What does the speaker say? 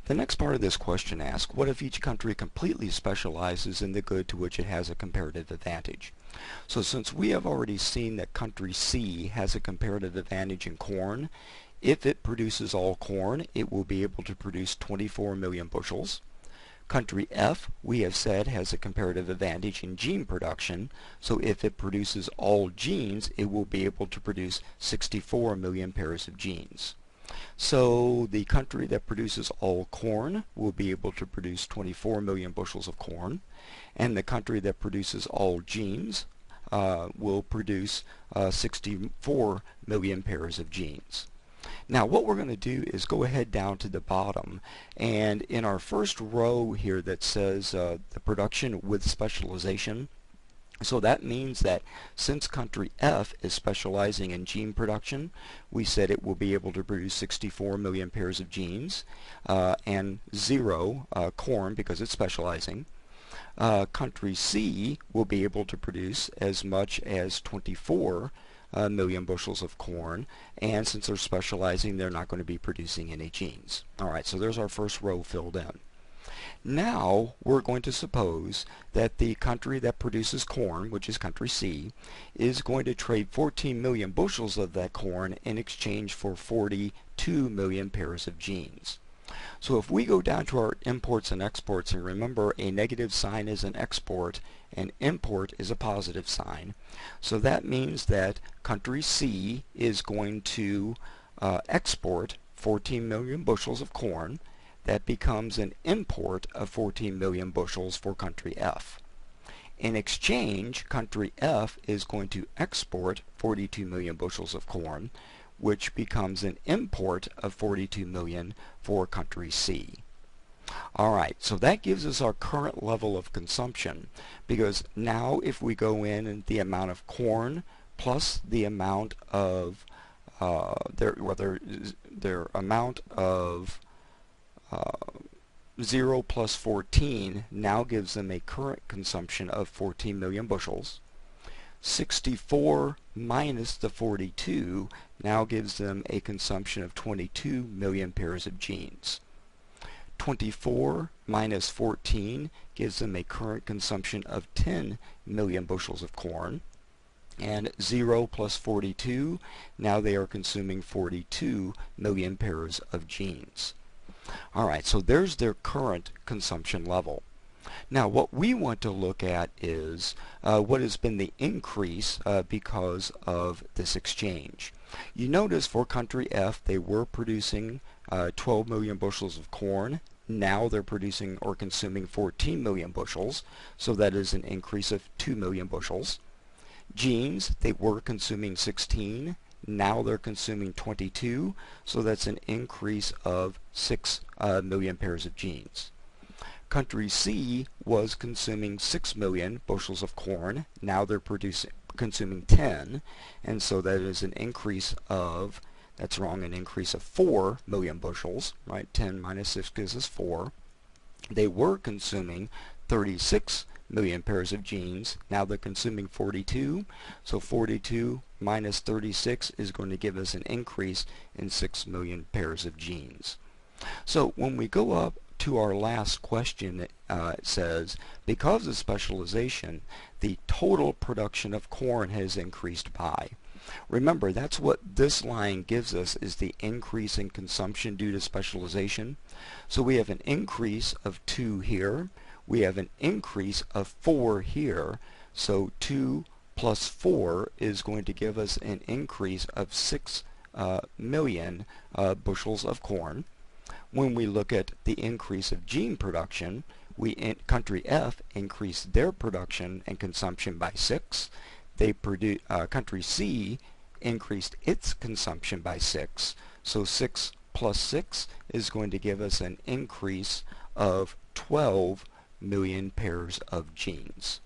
The next part of this question asks, what if each country completely specializes in the good to which it has a comparative advantage? So since we have already seen that country C has a comparative advantage in corn, if it produces all corn, it will be able to produce 24 million bushels. Country F, we have said, has a comparative advantage in gene production, so if it produces all genes, it will be able to produce 64 million pairs of genes. So the country that produces all corn will be able to produce 24 million bushels of corn, and the country that produces all genes will produce 64 million pairs of genes. Now what we're going to do is go ahead down to the bottom, and in our first row here that says the production with specialization, so that means that since country F is specializing in gene production, we said it will be able to produce 64 million pairs of genes, and 0 corn because it's specializing. Country C will be able to produce as much as 24 million bushels of corn, and since they're specializing, they're not going to be producing any genes. Alright, so there's our first row filled in. Now we're going to suppose that the country that produces corn, which is country C, is going to trade 14 million bushels of that corn in exchange for 42 million pairs of genes. So if we go down to our imports and exports, and remember a negative sign is an export and import is a positive sign, so that means that country C is going to export 14 million bushels of corn. That becomes an import of 14 million bushels for country F. In exchange, country F is going to export 42 million bushels of corn, which becomes an import of 42 million for country C. Alright, so that gives us our current level of consumption, because now if we go in and the amount of corn plus the amount of their amount of 0 plus 14 now gives them a current consumption of 14 million bushels. 64 minus the 42 now gives them a consumption of 22 million pairs of genes. 24 minus 14 gives them a current consumption of 10 million bushels of corn. And 0 plus 42, now they are consuming 42 million pairs of genes. Alright, so there's their current consumption level. Now what we want to look at is what has been the increase because of this exchange. You notice for country F they were producing 12 million bushels of corn. Now they're producing or consuming 14 million bushels, so that is an increase of 2 million bushels. Genes, they were consuming 16. Now they're consuming 22, so that's an increase of 6 million pairs of genes. Country C was consuming 6 million bushels of corn. Now they're consuming 10, and so that is an increase of, that's wrong, an increase of 4 million bushels, right? 10 minus 6 gives us 4. They were consuming 36 million pairs of genes. Now they're consuming 42, so 42 minus 36 is going to give us an increase in 6 million pairs of genes. So when we go up to our last question, it says, because of specialization, the total production of corn has increased by. Remember, that's what this line gives us, is the increase in consumption due to specialization. So we have an increase of 2 here. We have an increase of 4 here. So 2 plus 4 is going to give us an increase of 6 million bushels of corn. When we look at the increase of gene production, country F increased their production and consumption by 6. Country C increased its consumption by 6. So 6 plus 6 is going to give us an increase of 12 million pairs of genes.